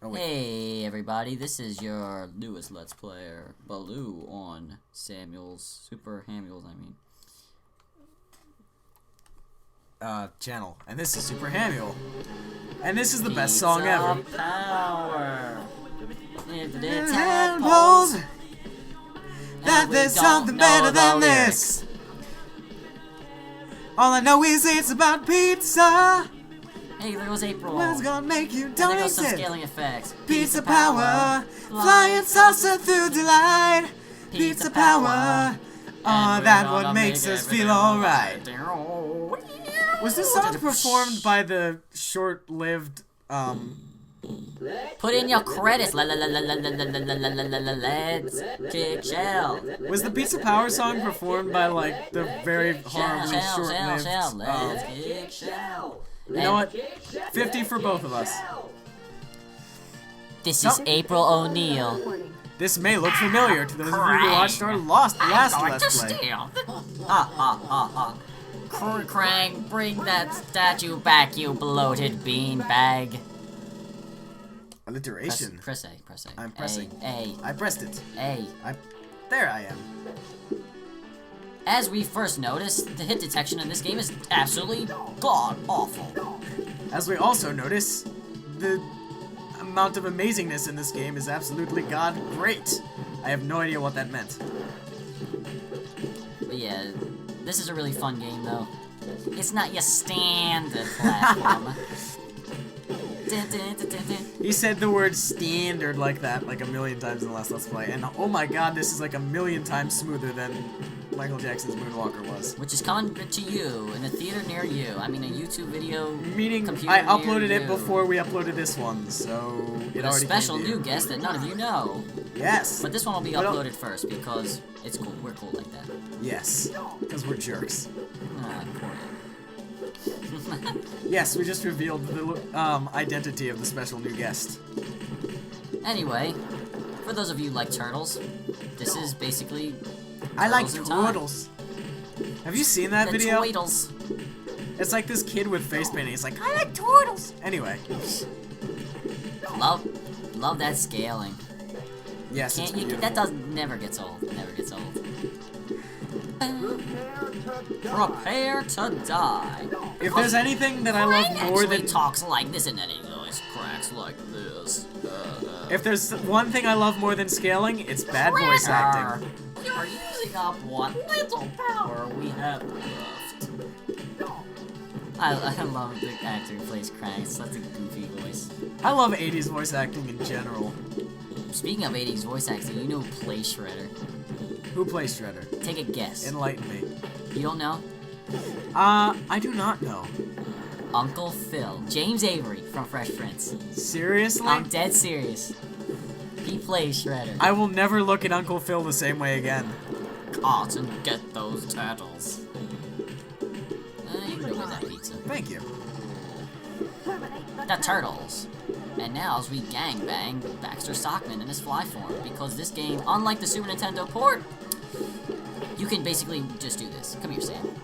Oh, wait. Hey everybody, this is your newest Let's Player, Baloo on superhamuels, I mean. Channel. And this is superhamuel. And this is the best song ever. Power. Tadpoles. That there's something better than this. All I know is it's about pizza. Hey, there goes April. What's gonna make you And don't there goes some exist? scaling effects. Pizza power, flying saucer through delight. Pizza power, oh, that what makes us feel alright. Was this song performed by the short-lived, Put in your credits. Let's kick shell. Was the Pizza Power song performed by, like, the very horribly short-lived, Let's kick shell. You know what? 50 for both of us. This is April O'Neil. This may look familiar to those of you who watched our last Let's Play. Krang, bring that statue back, you bloated beanbag. Alliteration. Press A, press A. I'm pressing. A. I pressed it. A. There I am. As we first noticed, the hit detection in this game is absolutely god-awful. As we also notice, the amount of amazingness in this game is absolutely god-great. I have no idea what that meant. But yeah, this is a really fun game, though. It's not your standard platform. He said the word standard like that like a million times in the last Let's Play, and oh my god, this is like a million times smoother than Michael Jackson's Moonwalker was. Which is coming to you in a theater near you. I mean, a YouTube video. Meaning, I uploaded it before we uploaded this one, so it already. A special new guest that none of you know. Yes. But this one will be uploaded first because it's cool. We're cool like that. Yes, because we're jerks. Poor Yes, we just revealed the identity of the special new guest. Anyway, for those of you who like turtles, this is basically. I like turtles. Have you seen that video? Turtles. It's like this kid with face painting. He's like, I like turtles. Anyway. Love that scaling. Yes, that never gets old. Never gets old. Prepare to die. If there's anything that I love more than talks like this and then he always cracks like this. If there's one thing I love more than scaling, it's bad voice acting. You're using up what little power we have left. I love the actor who plays Krang. It's such a goofy voice. I love 80s voice acting in general. Speaking of 80s voice acting, you know who plays Shredder? Who plays Shredder? Take a guess. Enlighten me. You don't know? I do not know. Uncle Phil. James Avery from Fresh Prince. Seriously? I'm dead serious. He plays Shredder. I will never look at Uncle Phil the same way again. Caught and get those turtles. You can go get that pizza. Thank you. The turtles. And now as we gangbang Baxter Stockman in his fly form, because this game, unlike the Super Nintendo port, you can basically just do this. Come here, Sam.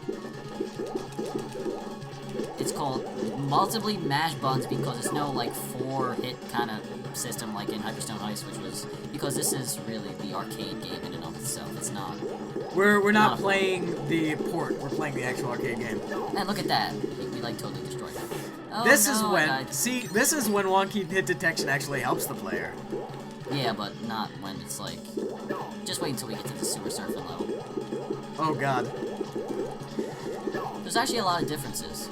It's called multiply mash buttons because it's no like 4-hit kind of system like in Hyperstone Heist, which was because this is really the arcade game in and of itself. It's not. We're not playing the port. We're playing the actual arcade game. And look at that. We like totally destroyed that. Oh, this is when this is when wonky hit detection actually helps the player. Yeah, but not when it's like. Just wait until we get to the sewer surfing level. Oh god. There's actually a lot of differences.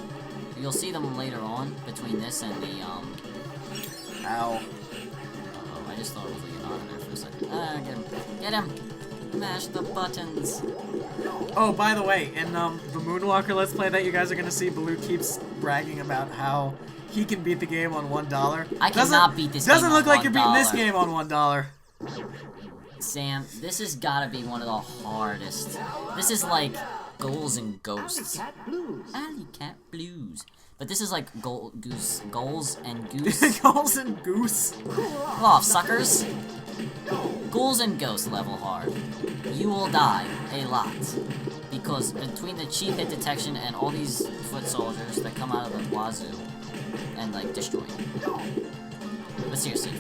You'll see them later on between this and the Ow. Uh-oh, I just thought it was Leonardo there for a second. Get him. Get him! Mash the buttons. Oh, by the way, in the Moonwalker Let's Play that you guys are gonna see, Baloo keeps bragging about how he can beat the game on $1. I cannot beat this game Doesn't look on like you're beating this game on $1. Sam, this has gotta be one of the hardest. This is like Ghouls and Ghosts. Alley Cat Blues. But this is like Ghouls and Goose. Ghouls and Goose. Pull off, suckers. Ghouls and Ghosts level hard. You will die a lot. Because between the cheap hit detection and all these foot soldiers that come out of the wazoo and like destroy you. But seriously,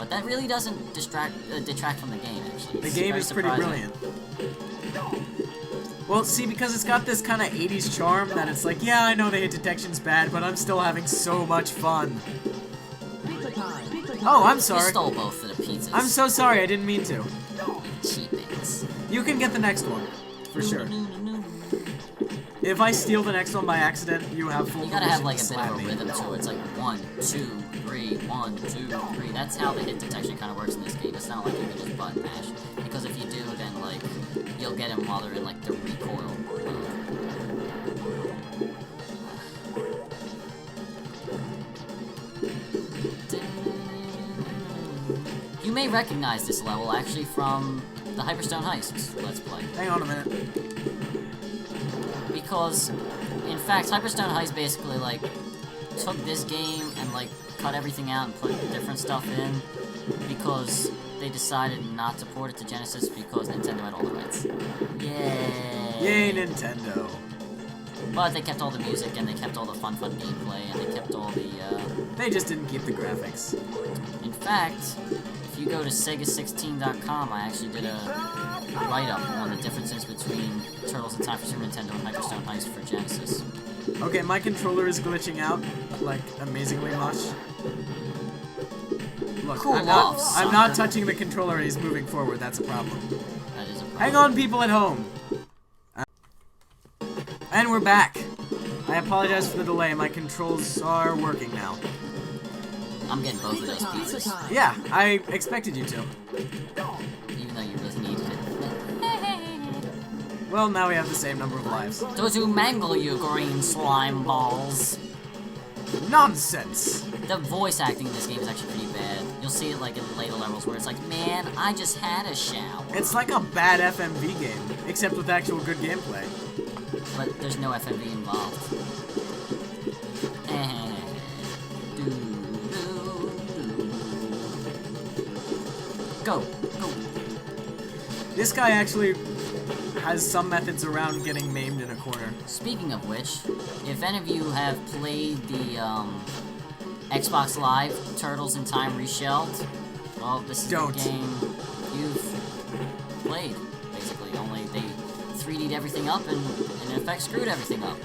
But that really doesn't detract from the game, actually. The game is pretty brilliant. Well, see, because it's got this kind of 80s charm that it's like, yeah, I know the hit detection's bad, but I'm still having so much fun. Oh, I'm sorry. You stole both of the pizzas. I'm so sorry, I didn't mean to. You cheapings. You can get the next one, for sure. If I steal the next one by accident, you have full permission. You gotta have like to a bit of a rhythm to it. It's like 1, 2, 3, 1, 2, 3. That's how the hit detection kind of works in this game. It's not like you can just button mash. Because if you do, then like you'll get them while they're in like the recoil mode. You may recognize this level actually from the Hyperstone Heist Let's Play. Hang on a minute. Because, in fact, Hyperstone Heist basically, like, took this game and, like, cut everything out and put different stuff in because they decided not to port it to Genesis because Nintendo had all the rights. Yay! Yay, Nintendo! But they kept all the music and they kept all the fun gameplay and they kept all the, They just didn't keep the graphics. In fact, if you go to Sega16.com, I actually did a write-up on the differences between Turtles in Time for Super Nintendo and Hyperstone Heist for Genesis. Okay, my controller is glitching out, like, amazingly much. Look, Cool I'm not touching the controller, he's moving forward, that's a problem. That is a problem. Hang on, people at home! And we're back! I apologize for the delay, my controls are working now. I'm getting both of those pizzas. Yeah, I expected you to. Even though you really needed it. Well, now we have the same number of lives. To mangle you, green slime balls. Nonsense! The voice acting in this game is actually pretty bad. You'll see it like in later levels where it's like, man, I just had a shower. It's like a bad FMV game, except with actual good gameplay. But there's no FMV involved. Go! This guy actually has some methods around getting maimed in a corner. Speaking of which, if any of you have played the Xbox Live Turtles in Time Reshelled, well, this is the game you've played, basically. Only they 3D'd everything up and in effect screwed everything up.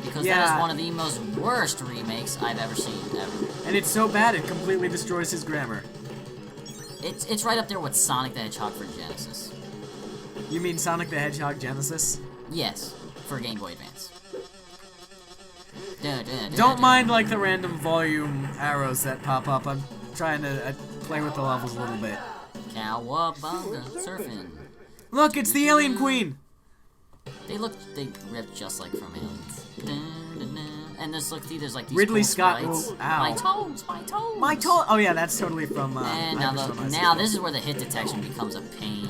Because that is one of the most worst remakes I've ever seen, ever. And it's so bad it completely destroys his grammar. It's right up there with Sonic the Hedgehog for Genesis. You mean Sonic the Hedgehog Genesis? Yes, for Game Boy Advance. Don't mind like the random volume arrows that pop up. I'm trying to play with the levels a little bit. Cowabunga surfing. Look, it's the Alien Queen. They rip just like from Aliens. And there's there's like these Ridley cool Scott. sprites. Ooh, ow. My toes. My toes. Oh yeah, that's totally from. And now this is where the hit detection becomes a pain.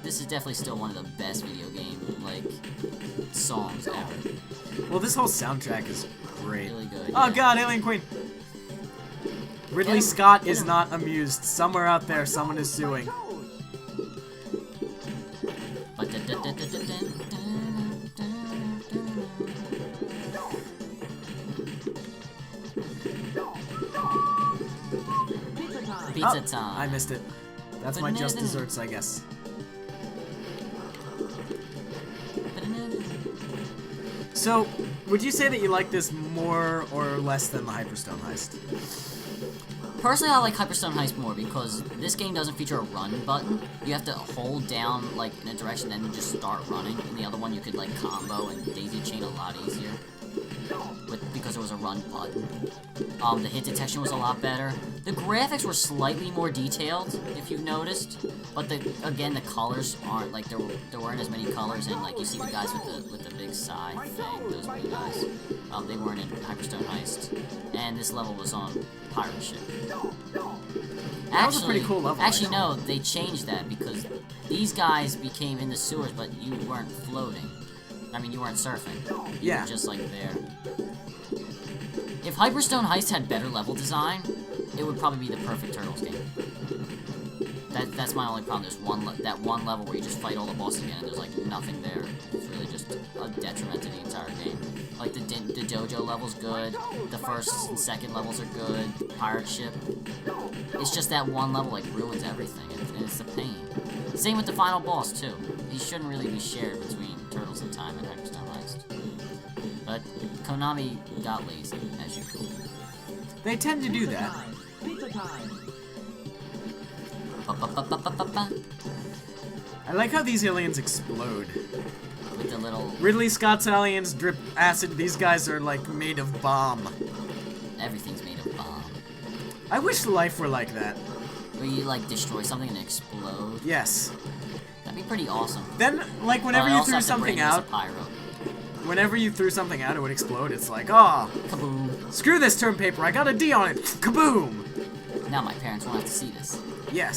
This is definitely still one of the best video game songs ever. Well, this whole soundtrack is great. Really good. Oh god, Alien Queen. Ridley Scott is not amused. Somewhere out there, someone is suing. Pizza time. I missed it. That's my just desserts, I guess. So, would you say that you like this more or less than the Hyperstone Heist? Personally, I like Hyperstone Heist more because this game doesn't feature a run button. You have to hold down in a direction, then you just start running. In the other one, you could combo and daisy chain a lot easier. Because there was a run button. The hit detection was a lot better. The graphics were slightly more detailed, if you've noticed. But again, the colors aren't there weren't as many colors, and you see the guys with the big sigh thing, those blue guys. They weren't in Hyperstone Heist, and this level was on pirate ship. That was a pretty cool level. Actually, no, they changed that because these guys became in the sewers, but you weren't floating. I mean, you weren't surfing. You were just there. If Hyperstone Heist had better level design, it would probably be the perfect Turtles game. That's my only problem. There's that one level where you just fight all the bosses again, and there's like nothing there. It's really just a detriment to the entire game. Like the dojo level's good, the first and second levels are good, the pirate ship. It's just that one level like ruins everything, and it's a pain. Same with the final boss too. He shouldn't really be shared between Turtles in Time and Hyperstone Heist. But Konami got lazy, as usual. They tend to do that. I like how these aliens explode. With the little... Ridley Scott's aliens drip acid. These guys are like made of bomb. Everything's made of bomb. I wish life were like that. Where you like destroy something and explode. Yes. That'd be pretty awesome. Then, like whenever you threw something out, whenever you threw something out, it would explode. It's like, ah, oh, kaboom! Screw this term paper. I got a D on it. Kaboom! Now my parents won't have to see this. Yes.